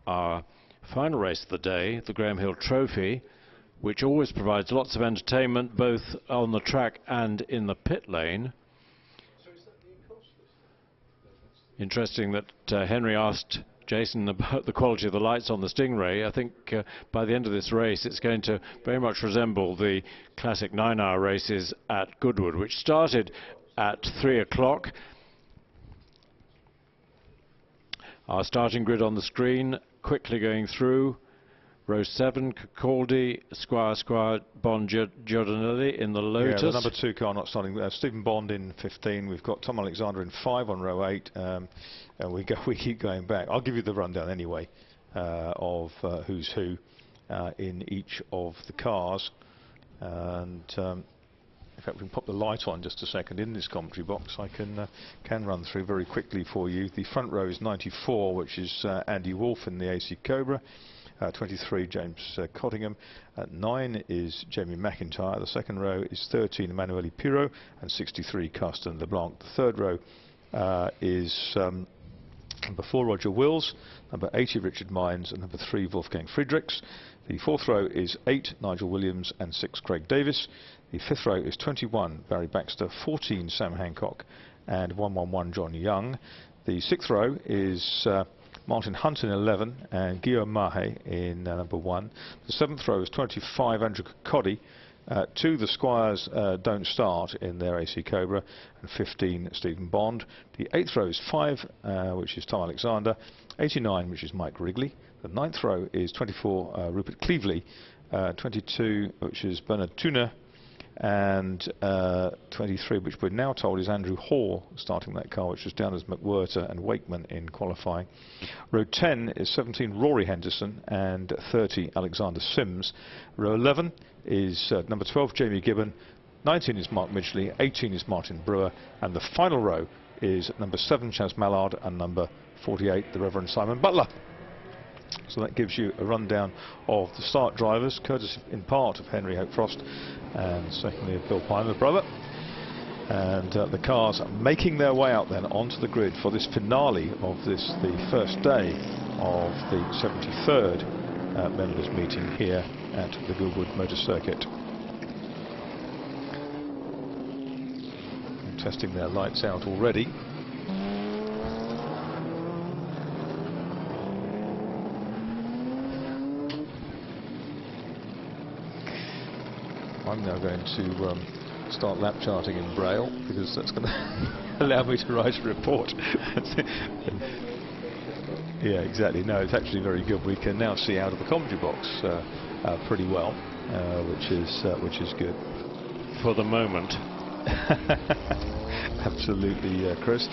our final race of the day, the Graham Hill Trophy, which always provides lots of entertainment both on the track and in the pit lane. Interesting that Henry asked Jason about the quality of the lights on the Stingray. I think by the end of this race it's going to very much resemble the classic 9-hour races at Goodwood, which started at 3 o'clock. Our starting grid on the screen, quickly going through. Row 7, Cacaldi, Squire, Bond, Giordanotti in the Lotus. Yeah, the number 2 car not starting. Stephen Bond in 15. We've got Tom Alexander in 5 on row 8, and we keep going back. I'll give you the rundown anyway of who's who in each of the cars. And in fact, we can pop the light on just a second in this commentary box. I can run through very quickly for you. The front row is 94, which is Andy Wolff in the AC Cobra. 23, James Cottingham. At 9 is Jamie McIntyre. The second row is 13, Emanuele Pirro, and 63, Carsten LeBlanc. The third row is number 4, Roger Wills, number 80, Richard Mines, and number 3, Wolfgang Friedrichs. The fourth row is 8, Nigel Williams, and 6, Craig Davis. The fifth row is 21, Barry Baxter, 14, Sam Hancock, and 111, John Young. The sixth row is Martin Hunt in 11 and Guillaume Mahe in number 1. The seventh row is 25, Andrew Coddy. 2, the Squires don't start in their AC Cobra, and 15, Stephen Bond. The eighth row is 5, which is Tom Alexander. 89, which is Mike Wrigley. The ninth row is 24, Rupert Cleveley. 22, which is Bernard Tuna. And 23, which we're now told is Andrew Hall starting that car, which was down as McWhirter and Wakeman in qualifying. Row 10 is 17, Rory Henderson, and 30, Alexander Sims. Row 11 is number 12, Jamie Gibbon. 19 is Mark Midgley, 18 is Martin Brewer, and the final row is number 7, Chas Mallard, and number 48, the Reverend Simon Butler. So that gives you a rundown of the start drivers, courtesy in part of Henry Hope Frost, and secondly of Bill Pine, the brother. And the cars are making their way out then onto the grid for this finale of this, the first day of the 73rd members meeting here at the Goodwood Motor Circuit. And testing their lights out already. I'm now going to start lap charting in Braille, because that's going to allow me to write a report. Yeah, exactly. No, it's actually very good. We can now see out of the commentary box pretty well, which is good for the moment. Absolutely, Chris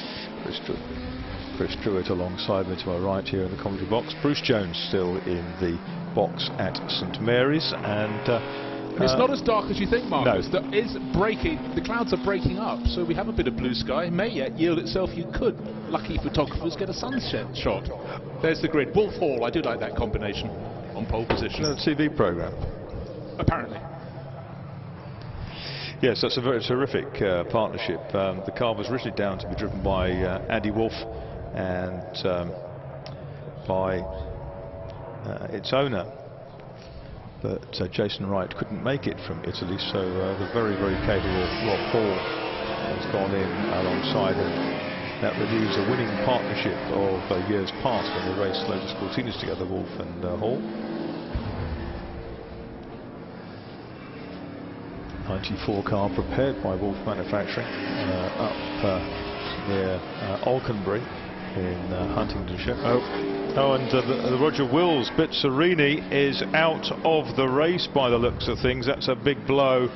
Druitt alongside me to my right here in the commentary box. Bruce Jones still in the box at St Mary's, and it's not as dark as you think, Marcus. No. It's breaking. The clouds are breaking up, so we have a bit of blue sky. It may yet yield itself. You could, lucky photographers, get a sunset shot. There's the grid. Wolf Hall. I do like that combination on pole position. A TV program. Apparently. Yes, that's a very terrific partnership. The car was originally down to be driven by Andy Wolff and by its owner. But Jason Wright couldn't make it from Italy, so the very, very capable Rob Hall has gone in alongside him. That renews a winning partnership of years past when they raced Lotus Cortinas together, Wolff and Hall. 94 car prepared by Wolff Manufacturing up near Alconbury in Huntingdonshire. Oh, and the Roger Wills Bizzarini is out of the race by the looks of things. That's a big blow.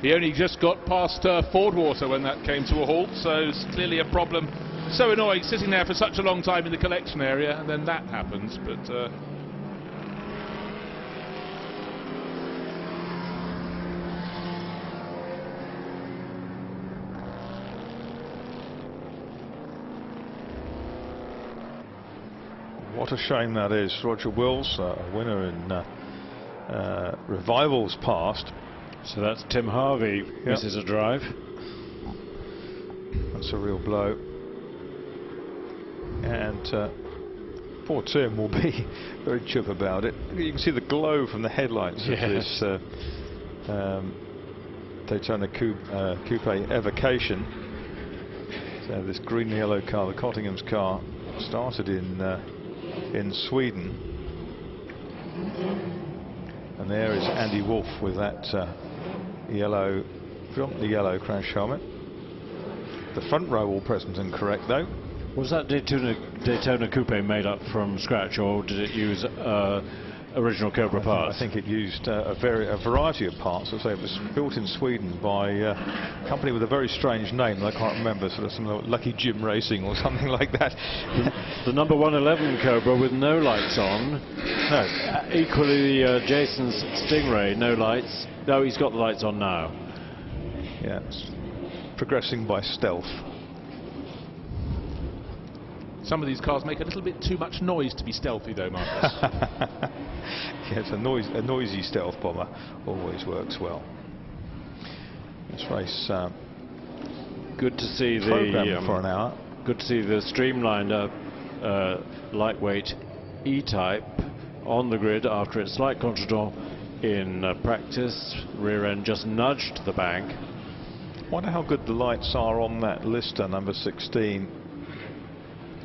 He only just got past Fordwater when that came to a halt, so it's clearly a problem. So annoying, sitting there for such a long time in the collection area, and then that happens. But what a shame that is. Roger Wills, a winner in revivals past. So that's Tim Harvey misses a drive. That's a real blow. and poor Tim will be very chip about it. You can see the glow from the headlights of this Daytona Coupe Evocation. So this green and yellow car, the Cottingham's car, started in Sweden. And there is Andy Wolf with that yellow, predominantly yellow crash helmet. The front row all present and correct though. Was that Daytona Coupe made up from scratch, or did it use original Cobra parts? I think it used a variety of parts. As I say, it was built in Sweden by a company with a very strange name that I can't remember, sort of something like Lucky Jim Racing or something like that. The number 111 Cobra with no lights on. No. Equally, Jason's Stingray, no lights. No, he's got the lights on now. Yeah, it's progressing by stealth. Some of these cars make a little bit too much noise to be stealthy, though, Marcus. Yes, a noisy stealth bomber always works well. This race, good to see programmed for an hour. Good to see the streamlined lightweight E-Type on the grid after its slight contretemps in practice. Rear end just nudged the bank. Wonder how good the lights are on that Lister number 16.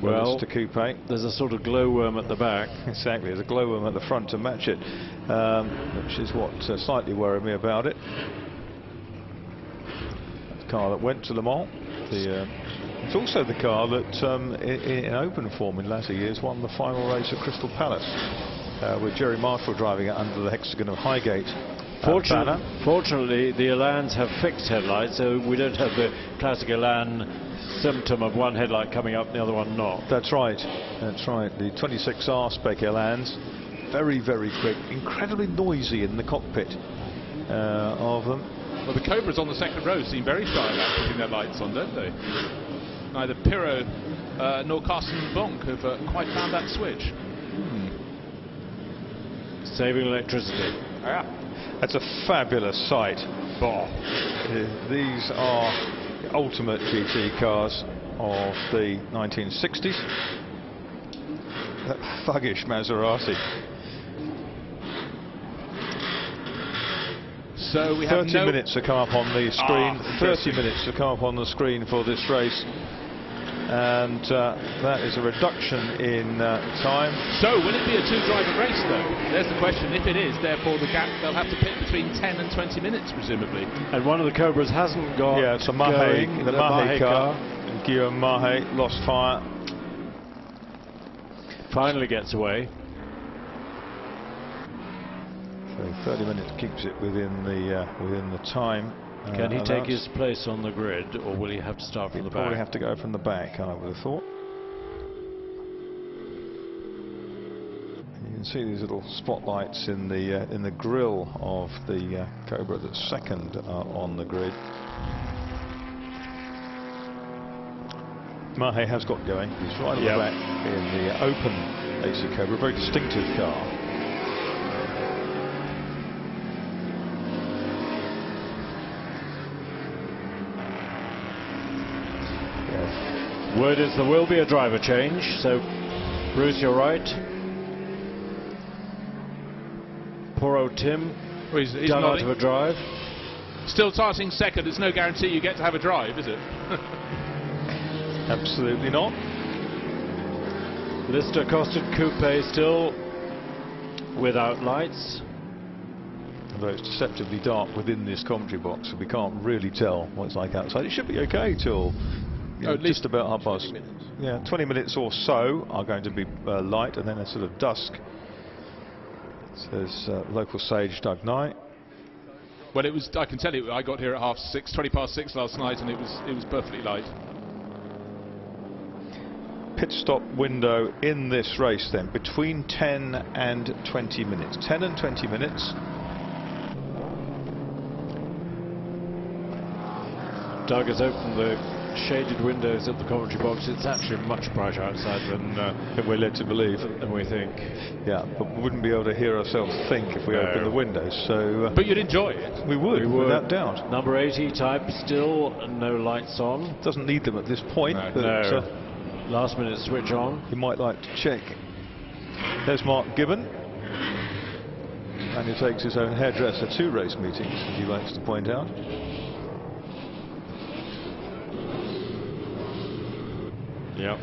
Well, Lister Coupe. There's a sort of glowworm at the back. Exactly, there's a glowworm at the front to match it, which is what slightly worried me about it. The car that went to Le Mans. It's also the car that, in open form in latter years, won the final race at Crystal Palace, with Jerry Marshall driving it under the hexagon of Highgate. Fortunately, the Elans have fixed headlights, so we don't have the classic Elan symptom of one headlight coming up and the other one not. That's right. That's right. The 26R spec Elans, very, very quick, incredibly noisy in the cockpit of them. Well, the Cobras on the second row seem very shy about putting their lights on, don't they? Neither Pirro nor Carsten Bonk have quite found that switch. Saving electricity. Yeah. That's a fabulous sight. These are the ultimate GT cars of the 1960s. That thuggish Maserati. So we have 30 minutes to come up on the screen. 30 minutes to come up on the screen for this race. And that is a reduction in time. So will it be a two-driver race, though? There's the question. If it is, therefore the gap, they'll have to pit between 10 and 20 minutes, presumably. And one of the Cobras hasn't got. Yeah, it's a Mahe, the Mahe car. Guillaume Mahe lost fire. Finally gets away. So 30 minutes keeps it within the time. Can he take his place on the grid, or will he have to start from the back? Probably have to go from the back, I would have thought. And you can see these little spotlights in the grille of the Cobra that's second on the grid. Mahe has got going. He's right at the back in the open AC Cobra, a very distinctive car. Word is there will be a driver change, so Bruce, you're right. Poor old Tim, he's done out of a drive. Still starting second, it's no guarantee you get to have a drive, is it? Absolutely not. Lister Costed Coupe still without lights. Although it's deceptively dark within this commentary box, so we can't really tell what it's like outside. It should be okay till at least just about 20 minutes. Yeah, 20 minutes or so are going to be light, and then a sort of dusk. Says local sage Doug Knight. Well, it was. I can tell you, I got here at 20 past 6 last night, and it was perfectly light. Pit stop window in this race then between 10 and 20 minutes. 10 and 20 minutes. Doug has opened the shaded windows of the commentary box. It's actually much brighter outside than we're led to believe. Than we think. Yeah, but we wouldn't be able to hear ourselves think if we opened the windows. So, but you'd enjoy it. We would, without doubt. Number 80 type, still no lights on. Doesn't need them at this point. No. Last minute switch on. He might like to check. There's Mark Gibbon. And he takes his own hairdresser to race meetings, as he likes to point out. Yep.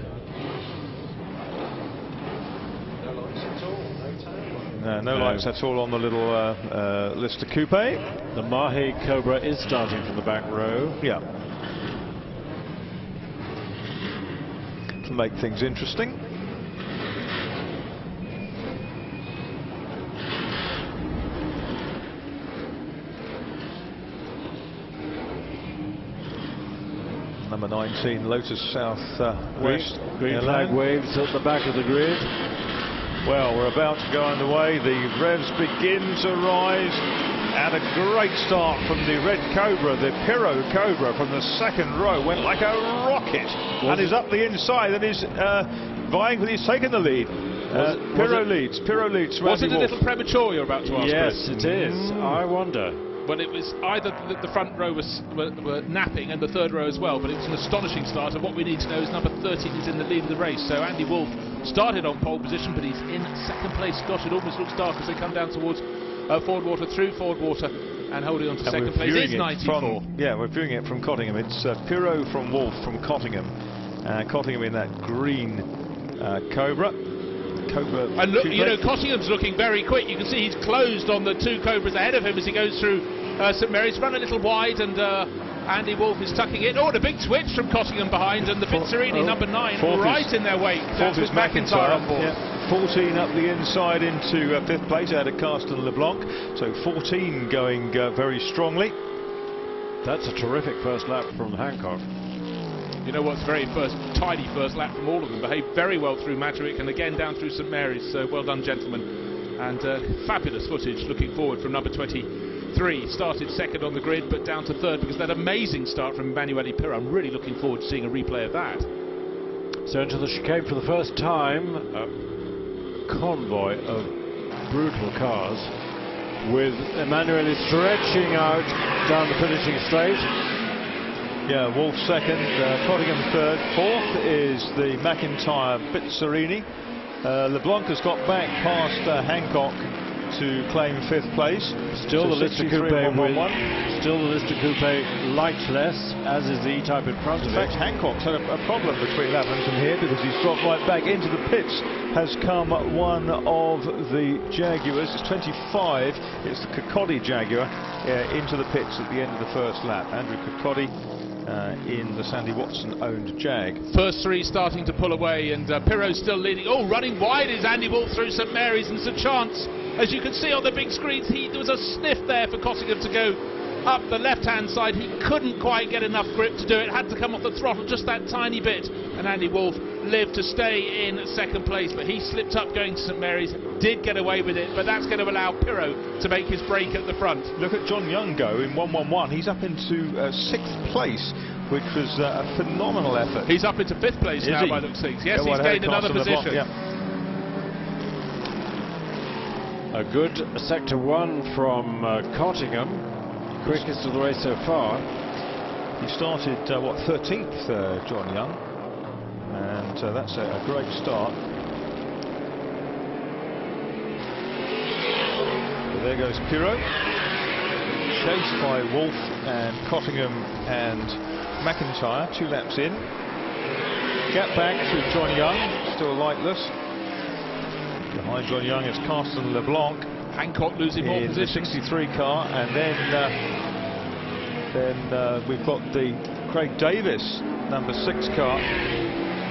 No lights at all on the little Lister Coupe. The Mahe Cobra is starting from the back row. Yeah. To make things interesting. Number 19, Lotus South West. Green flag waves at the back of the grid. Well, we're about to go underway. The revs begin to rise. And a great start from the Red Cobra, the Pirro Cobra from the second row. Went like a rocket. And is up the inside and is vying for, he's taken the lead. Pirro leads. Was it a little premature, you're about to ask? Yes, it is. I wonder. Well, it was either the front row were napping and the third row as well, but it was an astonishing start, and what we need to know is number 13 is in the lead of the race. So Andy Wolff started on pole position, but he's in second place. Gosh, it almost looks dark as they come down towards Ford Water, through Ford Water, and holding on to second place is 94. Yeah, we're viewing it from Cottingham. It's Pirro from Wolff from Cottingham. Cottingham in that green Cobra. And look, you know, Cottingham's looking very quick. You can see he's closed on the two Cobras ahead of him as he goes through St Mary's. Run a little wide, and Andy Wolff is tucking it. Oh, and a big switch from Cottingham behind, and the Pizzarini, number 9, right in their wake. Fourth is McIntyre on board. Yeah. 14 up the inside into fifth place out of Carsten LeBlanc. So 14 going very strongly. That's a terrific first lap from Hancock. You know what's tidy first lap from all of them. Behaved very well through Madrick and again down through St Mary's. So well done, gentlemen. And fabulous footage looking forward from number 23. Started second on the grid, but down to third because that amazing start from Emanuele Pirro. I'm really looking forward to seeing a replay of that. So into the chicane for the first time, a convoy of brutal cars with Emanuele stretching out down the finishing straight. Yeah, Wolff second, Cottingham third. Fourth is the McIntyre Pizzarini. LeBlanc has got back past Hancock to claim fifth place. Still the Lister Coupe lightless, as is the E-Type in front of it. In fact, Hancock's had a problem between Lavins and here because he's dropped right back into the pits. Has come one of the Jaguars. It's 25. It's the Kirkcaldy Jaguar into the pits at the end of the first lap. Andrew Kirkcaldy in the Sandy Watson-owned Jag. First three starting to pull away, and Pirro's still leading. Oh, running wide is Andy Wolff through St Mary's, and Sir Chance, as you can see on the big screens, there was a sniff there for Cottingham to go up the left-hand side. He couldn't quite get enough grip to do it, had to come off the throttle just that tiny bit, and Andy Wolff lived to stay in second place, but he slipped up going to St Mary's, did get away with it, but that's going to allow Pirro to make his break at the front. Look at John Young go in 111. He's up into sixth place, which was a phenomenal effort. He's up into fifth place now by the looks of things. Yes, he's gained another position. A good sector 1 from Cottingham, quickest of the race so far. He started 13th, John Young, and that's a great start. So there goes Pirro, chased by Wolff and Cottingham and McIntyre, 2 laps in. Gap back to John Young, still lightless. Behind John Young is Carsten LeBlanc. Hancock losing more position. The 63 car, and then we've got the Craig Davis number 6 car,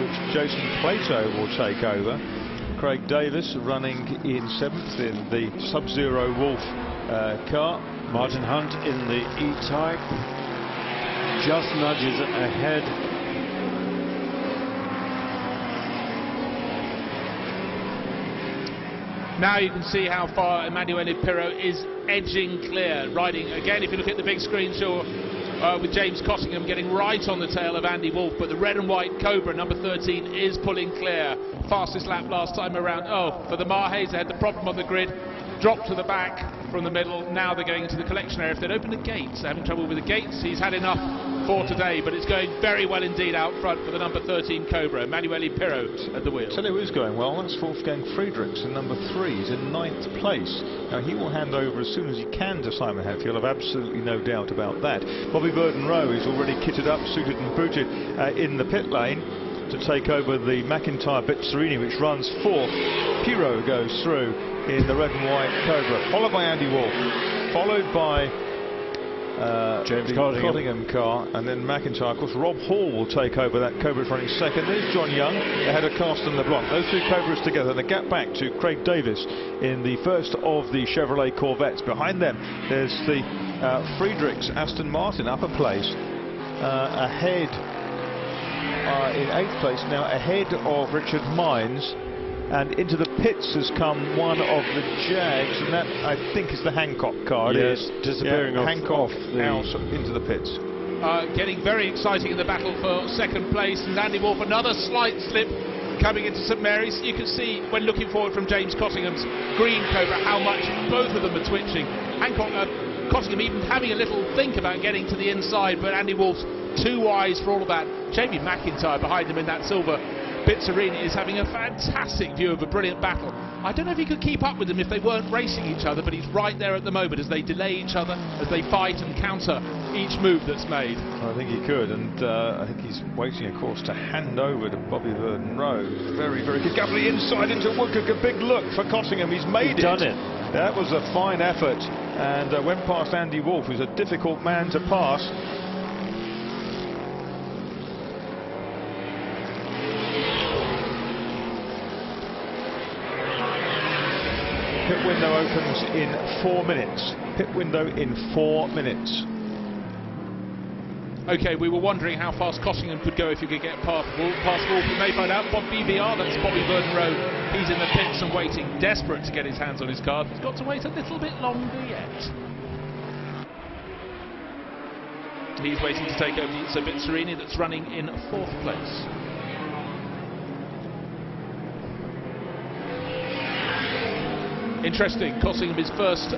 which Jason Plato will take over. Craig Davis running in 7th in the Sub-Zero Wolff car. Martin Hunt in the E-Type just nudges ahead. Now you can see how far Emanuele Pirro is edging clear, riding again. If you look at the big screen, sure, with James Cottingham getting right on the tail of Andy Wolff, but the red and white Cobra number 13 is pulling clear. Fastest lap last time around. Oh, for the Mahes, they had the problem on the grid, dropped to the back from the middle. Now they're going into the collection area. If they'd opened the gates, they're having trouble with the gates. He's had enough before today, but it's going very well indeed out front for the number 13 Cobra, Emanuele Pirro at the wheel. Tell you who's going well, that's Wolfgang Friedrichs in number 3. He's in 9th place. Now he will hand over as soon as he can to Simon Hetfield, I've absolutely no doubt about that. Bobby Burden-Rowe is already kitted up, suited and booted in the pit lane to take over the McIntyre Bizzarini, which runs 4th. Pirro goes through in the red and white Cobra, followed by Andy Wolff, followed by James Cottingham car, and then McIntyre. Of course, Rob Hall will take over that Cobra running second. There's John Young ahead of Carsten LeBlanc. Those two Cobras together. The gap back to Craig Davis in the first of the Chevrolet Corvettes. Behind them, there's the Friedrichs Aston Martin, upper place, ahead in 8th place now, ahead of Richard Mines. And into the pits has come one of the Jags, and that I think is the Hancock car. Yes, it is disappearing Hancock off the out into the pits. Getting very exciting in the battle for second place, and Andy Wolff another slight slip coming into St Mary's. You can see when looking forward from James Cottingham's green Cobra how much both of them are twitching. Cottingham even having a little think about getting to the inside, but Andy Wolff's too wise for all of that. Jamie McIntyre behind him in that silver Bizzarini is having a fantastic view of a brilliant battle. I don't know if he could keep up with them if they weren't racing each other, but he's right there at the moment as they delay each other, as they fight and counter each move that's made. I think he could, and I think he's waiting, of course, to hand over to Bobby Burden-Rowe. Very, very good. Gabbly inside into Woodcock. A big look for Cottingham. He's made it. Done it. That was a fine effort, and went past Andy Wolff, who's a difficult man to pass. Pit window opens in 4 minutes. Pit window in 4 minutes. Okay, we were wondering how fast Cottingham could go if he could get past Wolff. We may find out. BBR, that's Bobby Burden-Rowe. He's in the pits and waiting, desperate to get his hands on his car. He's got to wait a little bit longer yet. He's waiting to take over the Bizzarini that's running in 4th place. Interesting, Cottingham his first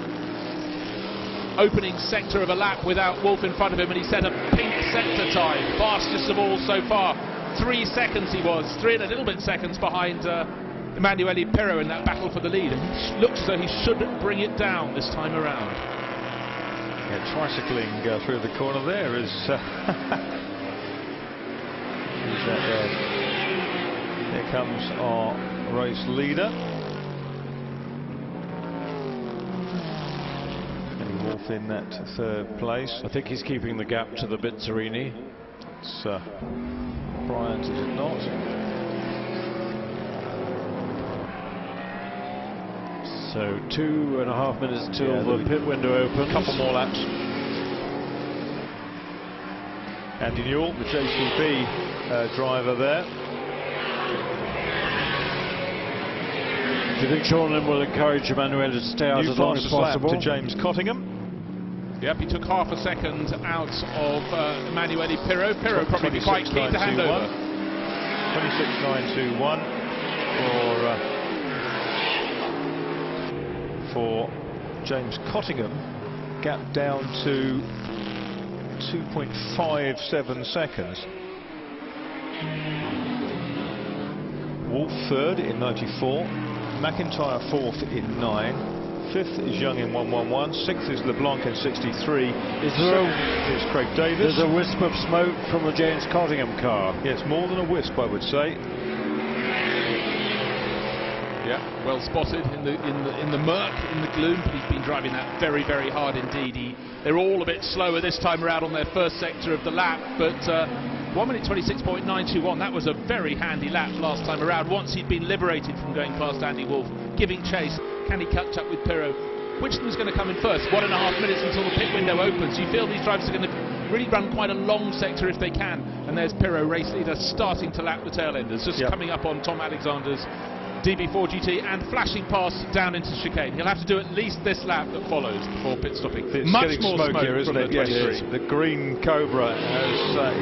opening sector of a lap without Wolff in front of him, and he set a pink sector time, fastest of all so far. 3 seconds he was, 3 and a little bit seconds behind Emanuele Pirro in that battle for the lead. It looks as though he should bring it down this time around. Yeah, tricycling through the corner there is who's that there? Here comes our race leader. Wolff in that 3rd place. I think he's keeping the gap to the Bizzarini. It's Bryant, is it not? So 2.5 minutes till the pit window opens. Couple more laps. Andy Newell, the JCB driver there. Do you think Sean Lynn will encourage Emanuele to stay out as long as possible? To James Cottingham. Yep, he took half a second out of Emanuele Pirro. Pirro probably be quite keen to hand over. 26.921 for James Cottingham. Gap down to 2.57 seconds. Wolff 3rd in 94. McIntyre 4th in 9. 5th is Young in 111. 6th is LeBlanc in 63. Is Craig Davis. There's a wisp of smoke from the James Cottingham car. Yes, more than a wisp, I would say. Yeah, well spotted in the murk, in the gloom, but he's been driving that very, very hard indeed. They're all a bit slower this time around on their first sector of the lap, but 1 minute 26.921, that was a very handy lap last time around. Once he'd been liberated from going past Andy Wolff, giving chase, can he catch up with Pirro? Which of them is going to come in first? 1.5 minutes until the pit window opens. You feel these drivers are going to really run quite a long sector if they can, and there's Pirro, race leader, starting to lap the tail enders, just coming up on Tom Alexander's DB4 GT and flashing past down into chicane. He'll have to do at least this lap that follows before pit stopping. It's much more smoke here, isn't it? Yes, the green Cobra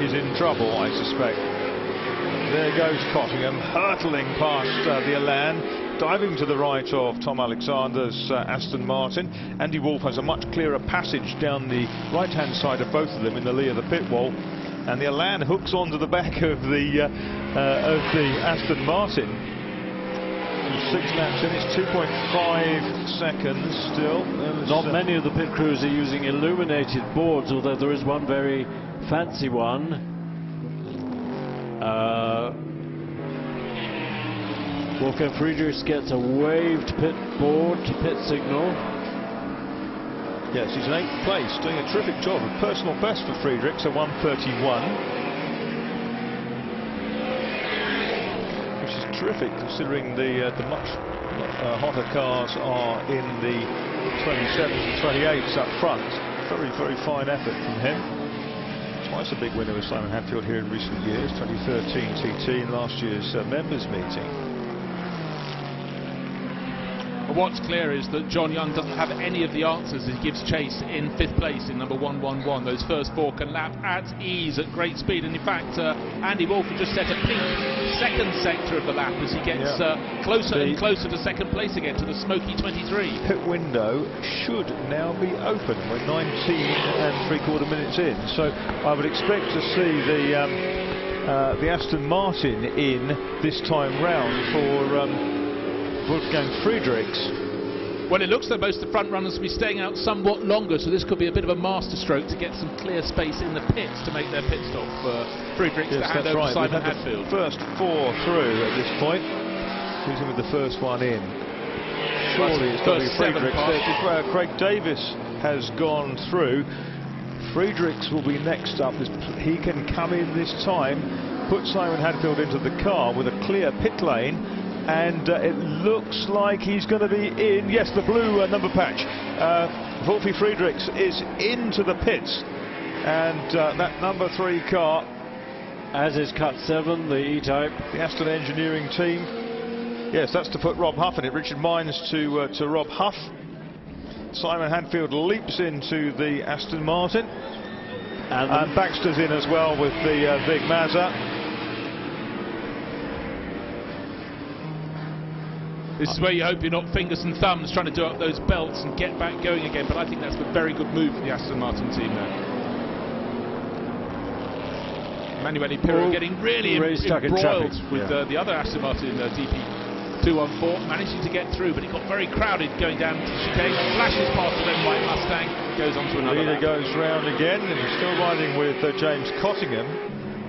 is in trouble, I suspect. There goes Cottingham, hurtling past the Elan, diving to the right of Tom Alexander's Aston Martin. Andy Wolff has a much clearer passage down the right-hand side of both of them in the lee of the pit wall. and the Elan hooks onto the back of the Aston Martin. 6 laps in, it's 2.5 seconds still. Not many of the pit crews are using illuminated boards, although there is one very fancy one. Wolfgang Friedrichs gets a waved pit board to pit signal. Yes, he's in 8th place, doing a terrific job. A personal best for Friedrichs, a 1:31. Which is terrific considering the much hotter cars are in the 27s and 28s up front. Very, very fine effort from him. Twice a big winner with Simon Hadfield here in recent years, 2013 TT and last year's members meeting. What's clear is that John Young doesn't have any of the answers as he gives chase in 5th place in number 111. Those first 4 can lap at ease at great speed, and in fact Andy Wolff just set a pink second sector of the lap as he gets closer and closer to second place again, to the smoky 23. Pit window should now be open. We're 19 and 3/4 minutes in, so I would expect to see the Aston Martin in this time round for Wolfgang Friedrichs. Well, it looks though most of the front runners will be staying out somewhat longer, so this could be a bit of a masterstroke to get some clear space in the pits to make their pit stop for Friedrichs to hand over to Simon Hadfield. First 4 through at this point. Using with the first one in. Surely it's got to be Friedrichs. Craig Davis has gone through. Friedrichs will be next up. He can come in this time, put Simon Hadfield into the car with a clear pit lane. And it looks like he's going to be in. Yes, the blue number patch. Wolfie Friedrichs is into the pits. And that number 3 car, as is cut 7, the E-Type. The Aston Engineering team. Yes, that's to put Rob Huff in it. Richard Mines to Rob Huff. Simon Hadfield leaps into the Aston Martin. And Baxter's in as well with the big Mazda. This is where you hope you're not fingers and thumbs trying to do up those belts and get back going again, but I think that's a very good move for the Aston Martin team there. Emanuele Pirro getting really embroiled with the other Aston Martin DP214, managing to get through, but it got very crowded going down to the chicane, flashes past the red white Mustang, goes on to another lap. Goes round again, and he's still riding with James Cottingham.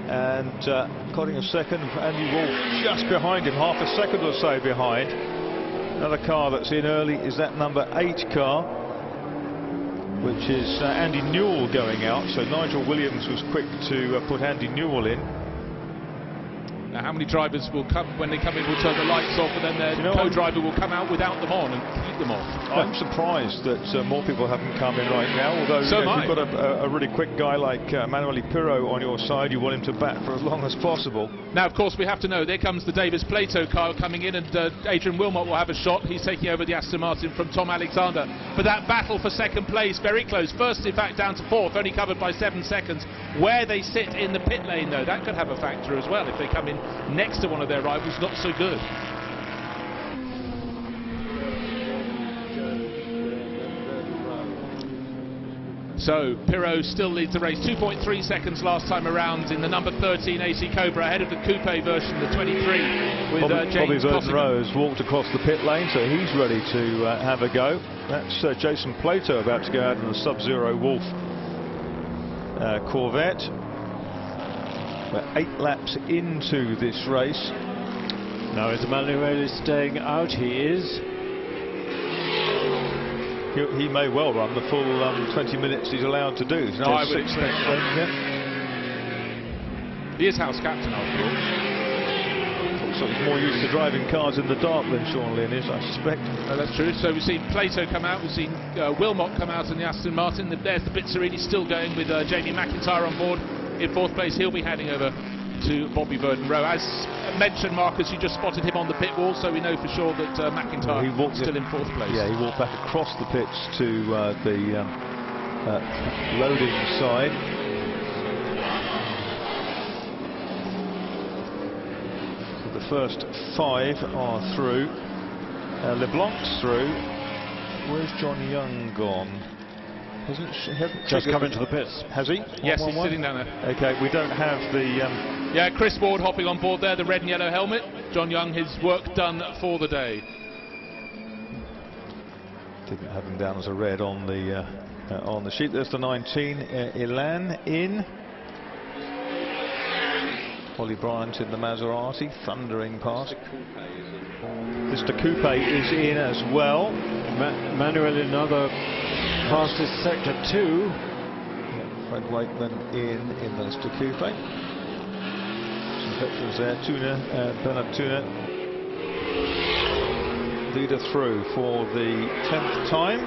And Cottingham second, Andy Wolff just behind him, half a second or so behind. Another car that's in early is that number 8 car, which is Andy Newell going out. So Nigel Williams was quick to put Andy Newell in. Now, how many drivers will come when they come in, will turn the lights off, and then their co-driver will come out without them on and keep them off? I'm surprised that more people haven't come in right now, although if you've got a really quick guy like Emanuele Pirro on your side, you want him to bat for as long as possible. Now, of course, we have to know, there comes the Davis Plato car coming in, and Adrian Wilmot will have a shot. He's taking over the Aston Martin from Tom Alexander for that battle for second place. Very close. First, in fact, down to 4th, only covered by 7 seconds. Where they sit in the pit lane, though, that could have a factor as well. If they come in next to one of their rivals, not so good. So Pirro still leads the race, 2.3 seconds last time around in the number 13 AC Cobra, ahead of the coupe version, the 23, with James Bobby Rose walked across the pit lane, so he's ready to have a go. That's Jason Plato about to go out in a Sub-Zero Wolf Corvette. We're 8 laps into this race. Now is Emanuele staying out? He is. He may well run the full 20 minutes he's allowed to do. No, I would expect so. He is house captain after all. Looks like he's more used to driving cars in the dark than Sean Lynn is, I suspect. No, that's true. So we've seen Plato come out, we've seen Wilmot come out in the Aston Martin. There's the Bizzarini still going with Jamie McIntyre on board in 4th place. He'll be heading over to Bobby Verdon Rowe. As mentioned, Marcus, you just spotted him on the pit wall, so we know for sure that McIntyre is still in 4th place. Yeah, he walked back across the pits to the loading side. So the first 5 are through. LeBlanc's through. Where's John Young gone? He hasn't Just triggered come into the pits. Has he? Yes, 111? he's sitting down there. Okay, we don't have the... Yeah, Chris Ward hopping on board there, the red and yellow helmet. John Young, his work done for the day. Didn't have him down as a red on the sheet. There's the 19, Ilan in. Ollie Bryant in the Maserati, thundering past. Mr. Coupe is in as well. Manuel in another fastest sector 2. Fred Wakeman in the Mr. Coupe. Some veterans there. Bernard Tuna. Leader through for the 10th time.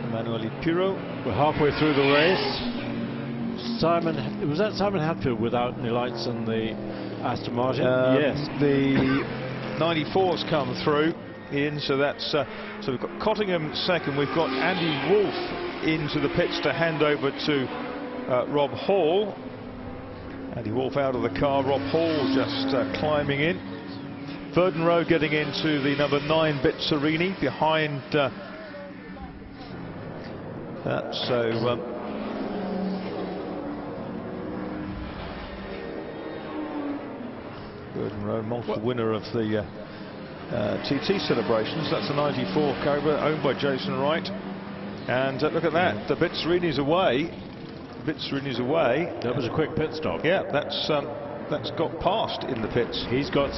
Emanuele Pirot. We're halfway through the race. Was that Simon Hatfield without any lights on the Aston Martin? Yes. The 94's come through in, so that's so we've got Cottingham second. We've got Andy Wolfe into the pits to hand over to Rob Hall. Andy Wolfe out of the car. Rob Hall just climbing in. Verdon Rowe getting into the number 9 Bitserini behind that. So. Verdon Rowe, multiple winner of the TT celebrations. That's the 94 Cobra, owned by Jason Wright. And look at that, the Bitserini's away. Bitserini's away. That was a quick pit stop. Yeah, that's got past in the pits. He's got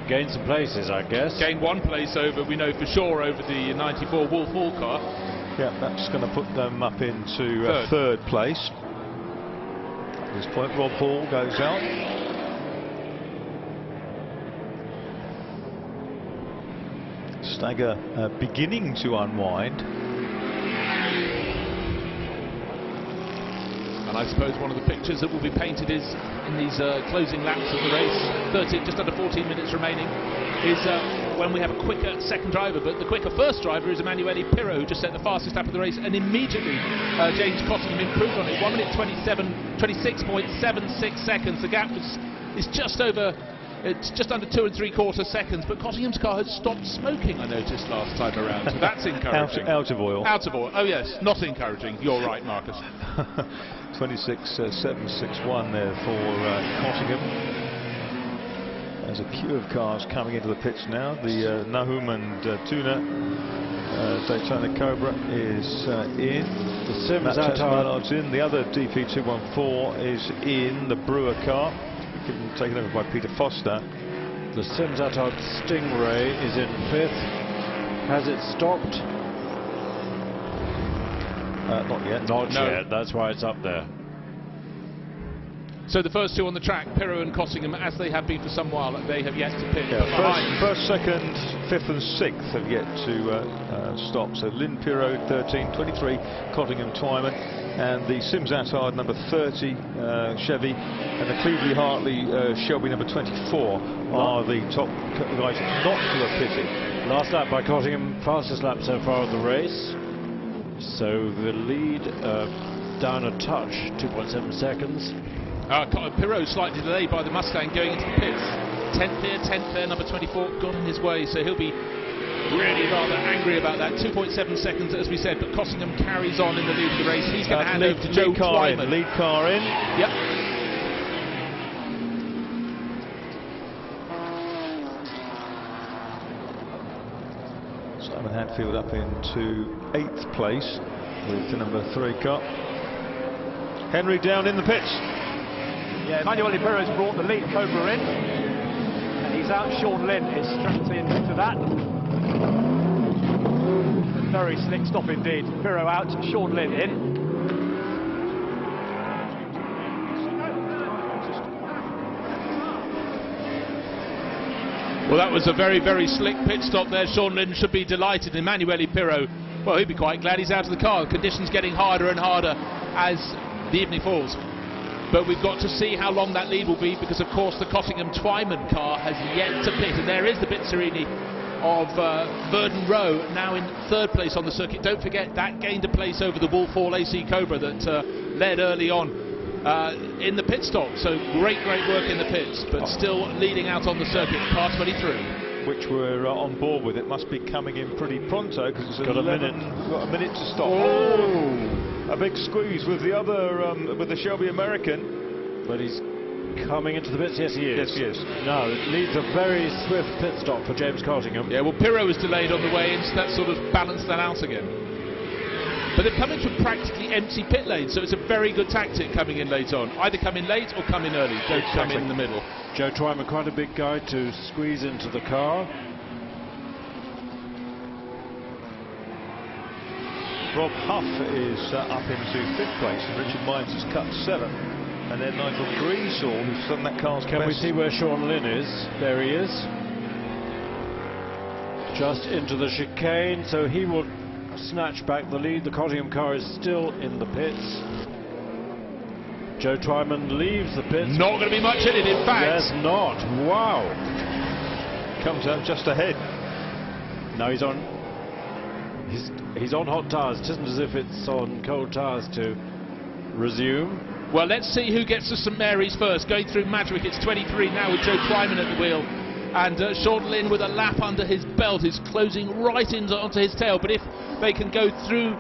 gained some places, I guess. Gained 1 place over, we know for sure, over the 94 Wolf Hall car. Yeah, that's going to put them up into third place. At this point, Rob Hall goes out. Stagger beginning to unwind. And I suppose one of the pictures that will be painted is in these closing laps of the race, just under 14 minutes remaining, is when we have a quicker second driver, but the quicker first driver is Emanuele Pirot, who just set the fastest lap of the race, and immediately James Cottingham improved on it. 1 minute 26.76 seconds. The gap is just over. It's just under 2 3/4 seconds, but Cottingham's car had stopped smoking, I noticed last time around, so that's encouraging. Out of oil. Out of oil, oh yes, not encouraging, you're right, Marcus. 26.761 there for Cottingham. There's a queue of cars coming into the pits now. The Nahum and Tuna Daytona Cobra is in. The Sims Attard in. The other DP214 is in, the Brewer car. Taken over by Peter Foster. The Sims Attard Stingray is in 5th. Has it stopped? Not yet. Not yet, that's why it's up there. So the first 2 on the track, Pirot and Cottingham, as they have been for some while, they have yet to pit. Yeah, first, second, 5th and 6th have yet to stop. So Lynn Pirot 13, 23, Cottingham Twyman, and the Sims Attard number 30 Chevy, and the Cleveland Hartley Shelby number 24 are the top guys not to have pitted. Last lap by Cottingham, fastest lap so far of the race. So the lead down a touch, 2.7 seconds. Pirot slightly delayed by the Mustang going into the pits. 10th there, number 24 got in his way, so he'll be really rather angry about that. 2.7 seconds, as we said, but Cottingham carries on in the lead of the race. He's going to hand over to Joe Twyman. Lead car in. Yep. Simon Hadfield up into 8th place with the number 3 car. Henry down in the pits. Yeah, Emanuele Pirot's brought the lead Cobra in, and he's out. Sean Lynn is strapped into that. A very slick stop indeed. Pirot out, Sean Lynn in. Well, that was a very, very slick pit stop there. Sean Lynn should be delighted. Emanuele Pirot, well, he'd be quite glad he's out of the car. The conditions getting harder and harder as the evening falls. But we've got to see how long that lead will be, because of course the Cottingham Twyman car has yet to pit, and there is the Bitserini of Verdon Rowe now in 3rd place on the circuit. Don't forget that gained a place over the Wolf Hall AC Cobra that led early on in the pit stop. So great work in the pits, but still leading out on the circuit, car 23. which we're on board with, it must be coming in pretty pronto because it's got 11, a minute. we've got a minute to stop. Oh! A big squeeze with the other, with the Shelby American. But he's coming into the bits. Yes, he is. Yes, he is. No, it leads a very swift pit stop for James Cottingham. Yeah, well, Pirro was delayed on the way in, so that sort of balanced that out again. But they're coming from practically empty pit lanes, so it's a very good tactic coming in late on. Either come in late or come in early. Don't come in the middle. Joe Twyman, quite a big guy to squeeze into the car. Rob Huff is up into 5th place, and Richard Mines has cut 7th. And then Nigel Greensall, who's done that car's Can we see where Sean Lynn is? There he is. Just into the chicane, so he will snatch back the lead. The Cottingham car is still in the pits. Joe Twyman leaves the pits. Not going to be much in it, in fact. There's not. Wow. comes out just ahead. No, he's on. He's on hot tyres. It isn't as if it's on cold tyres to resume. Well, let's see who gets to St Mary's first. Going through Madgwick, it's 23 now with Joe Twyman at the wheel. And Sean Lynn with a lap under his belt is closing right onto his tail. But if they can go through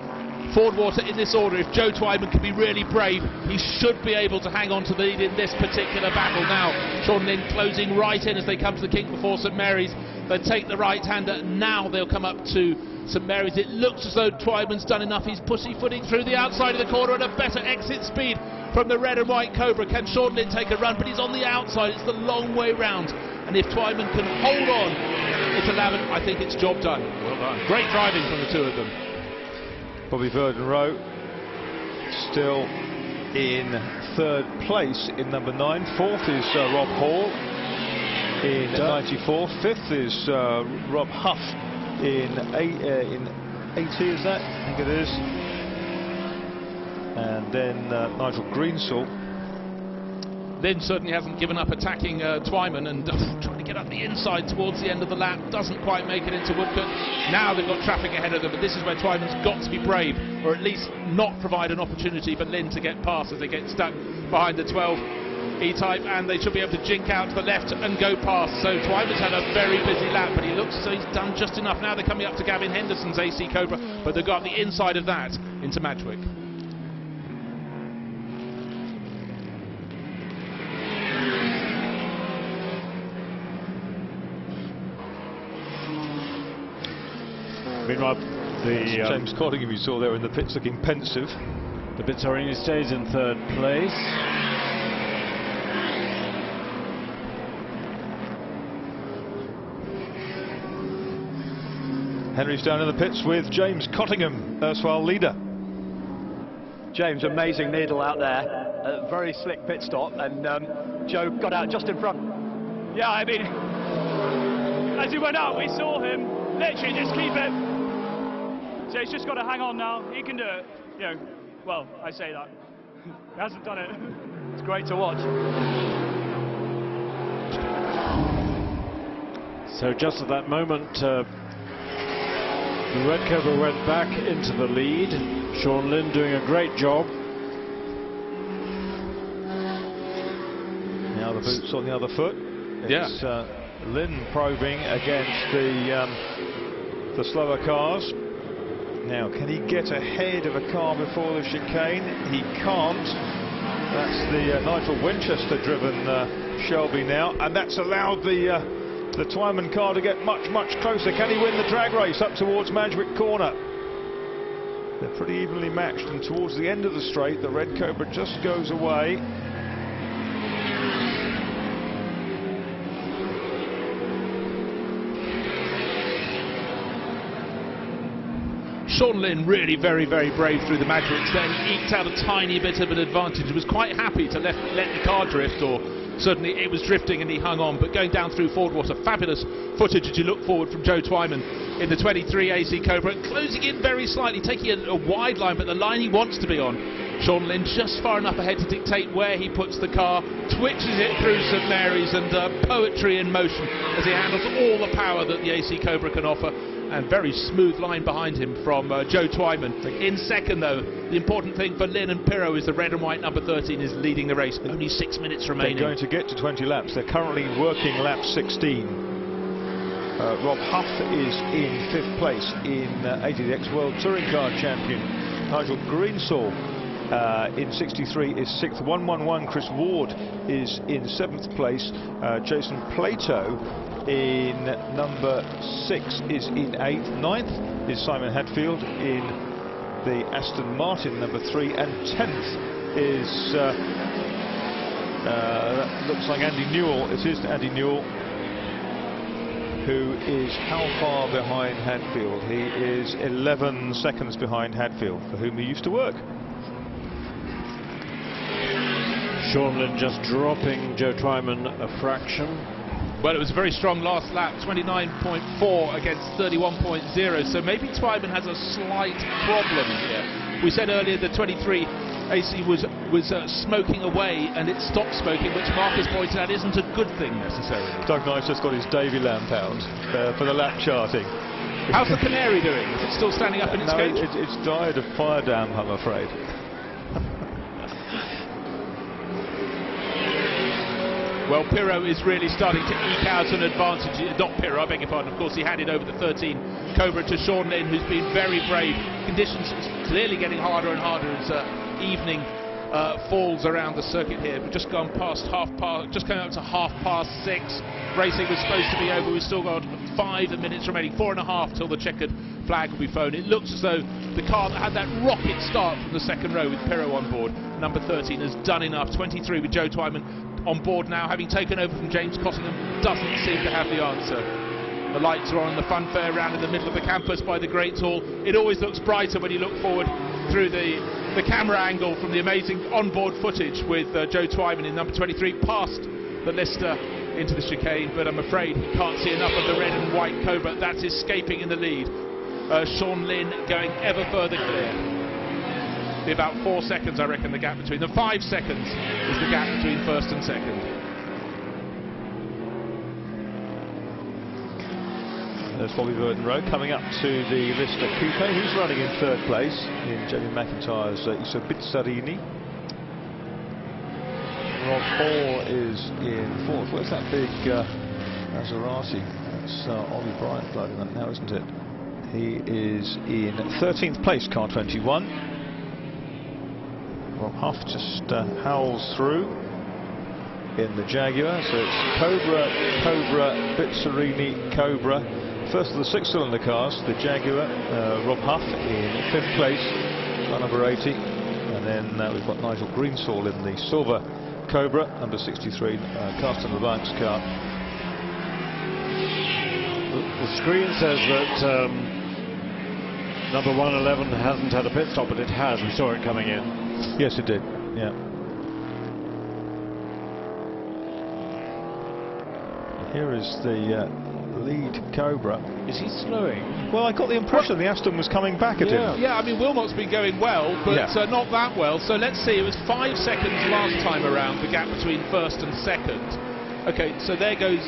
Fordwater in this order, if Joe Twyman can be really brave, he should be able to hang on to the lead in this particular battle. Now, Sean Lynn closing right in as they come to the kink before St Mary's. They take the right-hander. Now they'll come up to St Mary's. It looks as though Twyman's done enough. He's pussyfooting through the outside of the corner at a better exit speed from the red and white Cobra. Can Sean Lynn take a run? But he's on the outside. It's the long way round. And if Twyman can hold on to 11, I think it's job done. Well done. Great driving from the two of them. Bobby Verden-Rowe still in third place in number 9. Fourth is Rob Hall in 94. Fifth is Rob Huff in 80, is that? I think it is. And then Nigel Greensall. Lynn certainly hasn't given up attacking Twyman and trying to get up the inside towards the end of the lap. Doesn't quite make it into Woodcote. Now they've got traffic ahead of them, but this is where Twyman's got to be brave, or at least not provide an opportunity for Lynn to get past as they get stuck behind the 12 E-Type, and they should be able to jink out to the left and go past. So Twyman's had a very busy lap, but he looks as though he's done just enough. Now they're coming up to Gavin Henderson's AC Cobra, but they've got the inside of that into Madgwick. Meanwhile, James Cottingham, you saw there in the pits, looking pensive. The Bitsorini stays in third place. Henry's down in the pits with James Cottingham, erstwhile leader. James, amazing needle out there. A very slick pit stop, and Joe got out just in front. Yeah, I mean, as he went out, we saw him literally just keep it. So he's just got to hang on now. He can do it. You know, well, I say that. He hasn't done it. It's great to watch. So just at that moment, the Red Cobra went back into the lead. Sean Lynn doing a great job. Now the boots on the other foot. It's Lynn probing against the slower cars. Now, can he get ahead of a car before the chicane? He can't. That's the Nigel Winchester-driven Shelby now, and that's allowed the Twyman car to get much, much closer. Can he win the drag race up towards Madgwick Corner? They're pretty evenly matched, and towards the end of the straight, the Red Cobra just goes away. Sean Lynn really very, very brave through the Madgwicks then, eked out a tiny bit of an advantage. He was quite happy to let the car drift, or certainly it was drifting and he hung on, but going down through Fordwater, fabulous footage as you look forward from Joe Twyman in the 23 AC Cobra, closing in very slightly, taking a wide line, but the line he wants to be on. Sean Lynn just far enough ahead to dictate where he puts the car, twitches it through St Mary's, and poetry in motion as he handles all the power that the AC Cobra can offer. And very smooth line behind him from Joe Twyman. In second, though, the important thing for Lynn and Pirro is the red and white number 13 is leading the race. Only 6 minutes remaining. They're going to get to 20 laps. They're currently working lap 16. Rob Huff is in 5th place in 80x World Touring Car Champion. Nigel Greensall in 63 is 6th. 111 Chris Ward is in 7th place. Jason Plato in number 6 is in 8th. 9th is Simon Hadfield in the Aston Martin number 3, and 10th is that looks like Andy Newell. It is Andy Newell, who is how far behind Hadfield? He is 11 seconds behind Hadfield, for whom he used to work. Sean Lynn just dropping Joe Twyman a fraction. Well, it was a very strong last lap, 29.4 against 31.0, so maybe Twyman has a slight problem here. We said earlier that 23 AC was smoking away, and it stopped smoking, which Marcus pointed out isn't a good thing necessarily. Doug Knight's just got his Davy lamp out for the lap charting. How's the Canary doing? Is it still standing up in its cage? It's died of fire damp, I'm afraid. Well, Pirro is really starting to eke out an advantage. Not Pirro, I beg your pardon. Of course, he handed over the 13 Cobra to Sean Lynn, who's been very brave. Conditions clearly getting harder and harder as evening falls around the circuit here. We've just gone past just coming up to 6:30. Racing was supposed to be over. We've still got 5 minutes remaining, 4.5 till the checkered flag will be flown. It looks as though the car that had that rocket start from the second row with Pirro on board, number 13, has done enough. 23 with Joe Twyman on board now, having taken over from James Cottingham, doesn't seem to have the answer. The lights are on the funfair round in the middle of the campus by the Great Hall. It always looks brighter when you look forward through the camera angle from the amazing onboard footage with Joe Twyman in number 23 past the Lister into the chicane, but I'm afraid he can't see enough of the red and white Cobra. That's escaping in the lead. Sean Lynn going ever further clear. Be about 4 seconds, I reckon, the gap between them. 5 seconds is the gap between first and second. There's Bobby Burden-Rowe coming up to the Lister Coupe. Who's running in 3rd place in Jamie McIntyre's Isobitsarini. Rob Hall is in 4th. Where's that big Maserati? That's Ollie Bryant driving that now, isn't it? He is in 13th place, car 21. Rob Huff just howls through in the Jaguar. So it's Cobra, Bizzarini, Cobra. First of the 6-cylinder cars, the Jaguar. Rob Huff in 5th place, car number 80. And then we've got Nigel Greensall in the silver Cobra, number 63, Carsten Levine's car. The screen says that number 111 hasn't had a pit stop, but it has. We saw it coming in. Yes, it did. Yeah. Here is the lead Cobra. Is he slowing? Well, I got the impression the Aston was coming back at him. Yeah, I mean, Wilmot's been going well, but not that well. So let's see. It was 5 seconds last time around, the gap between first and second. Okay, so there goes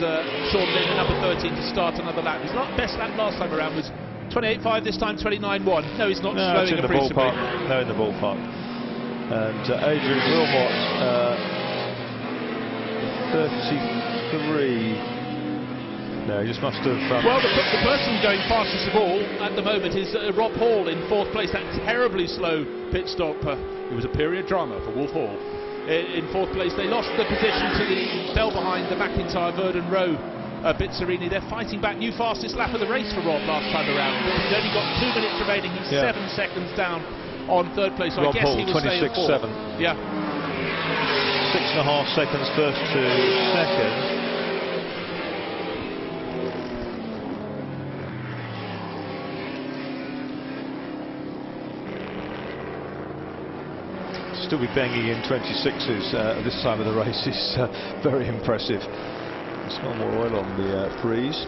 Sean Lynn, number 13, to start another lap. His best lap last time around was 28.5, this time 29.1. No, he's not slowing in the ballpark. No, in the ballpark. And Adrian Wilmot, 33. No, he just must have... Well, the person going fastest of all at the moment is Rob Hall in 4th place. That terribly slow pit stop. It was a period drama for Wolf Hall. In 4th place, they lost the position to fell behind the McIntyre, Burden-Rowe, Bizzarini. They're fighting back. New fastest lap of the race for Rob last time around. He's only got 2 minutes remaining. He's 7 seconds down on 3rd place. So Rob I guess Hall, he will stay at 4. 26.7. Yeah. 6.5 seconds first to second. Still be banging in 26s at this time of the race is very impressive. Smell more oil on the breeze.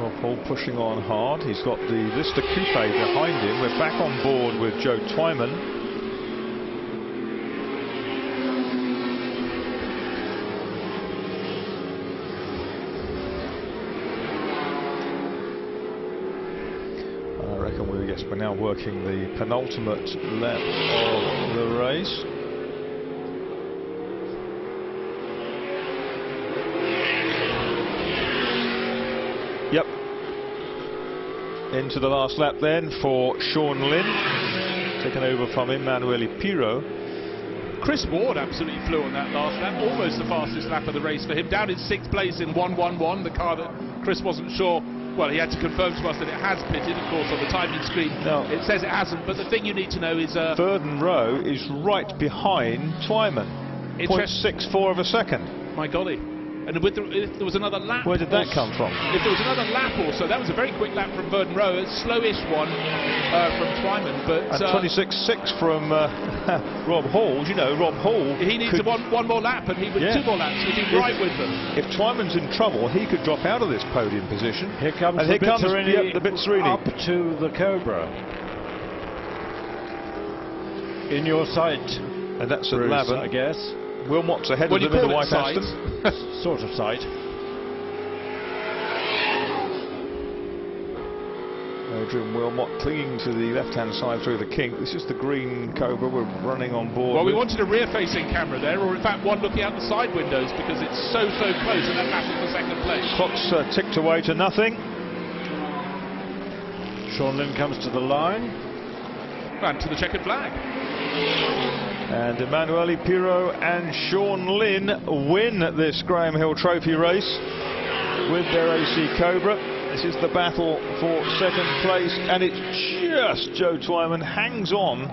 Rob Hall pushing on hard. He's got the Lister Coupe behind him. We're back on board with Joe Twyman. We're now working the penultimate lap of the race. Yep. Into the last lap then for Sean Lynn, taken over from Emanuele Pirro. Chris Ward absolutely flew on that last lap, almost the fastest lap of the race for him, down in 6th place in 1:11, the car that Chris wasn't sure. Well, he had to confirm to us that it has pitted, of course, on the timing screen. No. It says it hasn't, but the thing you need to know is... Verdon Rowe is right behind Twyman, 0.64 of a second. My golly. And with if there was another lap... Where did that come from? If there was another lap also, that was a very quick lap from Verdon Rowe, a slowish one from Twyman, but... And 26.6 from Rob Hall. You know, Rob Hall... He needs one more lap, and he would 2 more laps, he'd be right with them. If Twyman's in trouble, he could drop out of this podium position. Here comes and the here comes Bitterini the Bitterini. up to the Cobra. In your sight, And that's at Bruce, Lavin, I guess. Wilmot's ahead Well, of them in the White sight. Aston. Sort of sight. Adrian Wilmot clinging to the left-hand side through the kink. This is the green Cobra we're running on board. Well, we with. wanted a rear-facing camera there, or in fact one looking out the side windows, because it's so close, and that battles for 2nd place. Clock's ticked away to nothing. Sean Lynn comes to the line. And to the checkered flag. And Emanuele Pirro and Sean Lynn win this Graham Hill Trophy race with their AC Cobra. This is the battle for 2nd place, and it's just Joe Twyman hangs on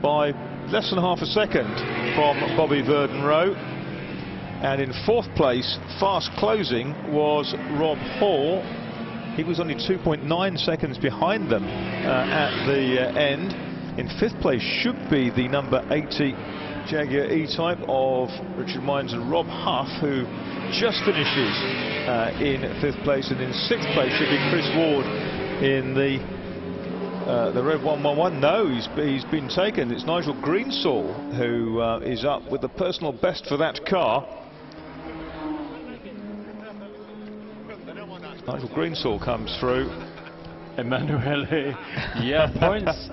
by less than half a second from Bobby Verdon Rowe. And in 4th place, fast closing, was Rob Hall. He was only 2.9 seconds behind them at the end. In 5th place should be the number 80 Jaguar E-Type of Richard Mines and Rob Huff, who just finishes in 5th place, and in 6th place should be Chris Ward in the Rev 111. No, he's been taken. It's Nigel Greensall who is up with the personal best for that car. Nigel Greensall comes through. Emanuele, yeah, points.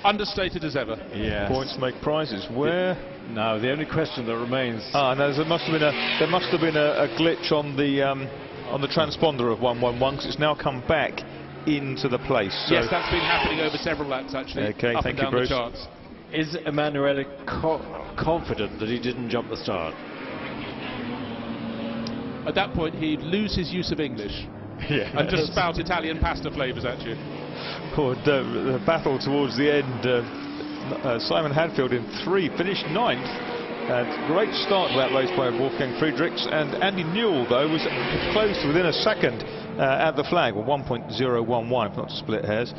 Understated as ever. Yes. Points make prizes. Where? Now the only question that remains. No, there must have been a glitch on the transponder of 111, because it's now come back into the place. So Yes, that's been happening over several laps actually. Okay, up thank and you, down Bruce. the charts. Is Emanuele confident that he didn't jump the start? At that point, he'd lose his use of English and just spout Italian pasta flavours at you. The battle towards the end. Simon Hadfield in 3 finished 9th. Great start to that race by Wolfgang Friedrichs, and Andy Newell though was close to within a second at the flag, with 1.011, if not to split hairs.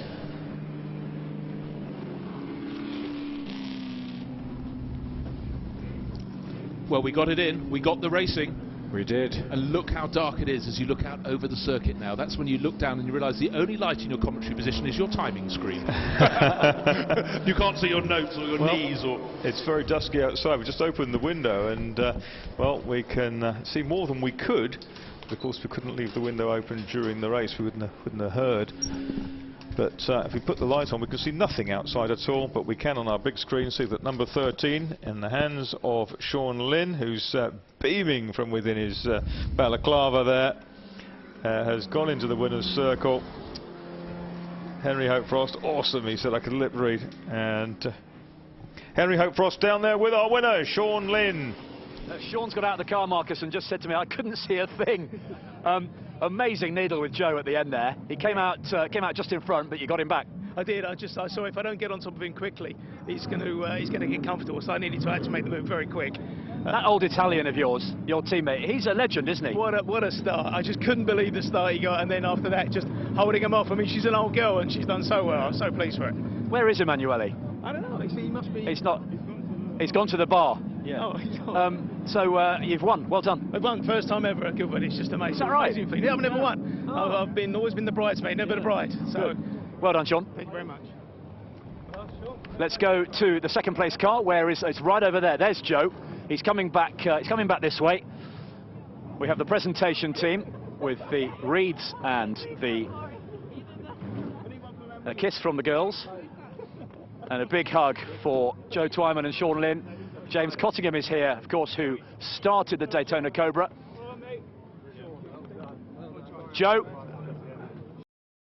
Well, we got it in, we got the racing. We did. And look how dark it is as you look out over the circuit now. That's when you look down and you realise the only light in your commentary position is your timing screen. You can't see your notes or your knees. Or It's very dusky outside. We just opened the window and, well, we can see more than we could. Of course, we couldn't leave the window open during the race. We wouldn't have heard. But if we put the light on, we can see nothing outside at all, but we can on our big screen see that number 13 in the hands of Sean Lynn, who's beaming from within his balaclava there, has gone into the winner's circle. Henry Hope Frost, awesome, he said, I could lip read. And Henry Hope Frost down there with our winner, Sean Lynn. Sean's got out of the car, Marcus, and just said to me, I couldn't see a thing. Amazing needle with Joe at the end there. He came out just in front, but you got him back. I did. I saw if I don't get on top of him quickly, he's going to get comfortable. So I needed to actually make the move very quick. That old Italian of yours, your teammate, he's a legend, isn't he? What a start! I just couldn't believe the start he got, and then after that, just holding him off. I mean, she's an old girl, and she's done so well. I'm so pleased for it. Where is Emanuele? I don't know. He must be. He's not. He's gone to the bar. Yeah. So you've won. Well done. I've won first time ever at Gilbert. It's just amazing. Is that right? Amazing thing. Yeah, I've never won. I've always been the bridesmaid, never the bride. So. Well done, John. Thank you very much. Let's go to the second place car. Where is it's right over there? There's Joe. He's coming back. He's coming back this way. We have the presentation team with the Reeds and the kiss from the girls, and a big hug for Joe Twyman and Sean Lynn. James Cottingham is here, of course, who started the Daytona Cobra. Joe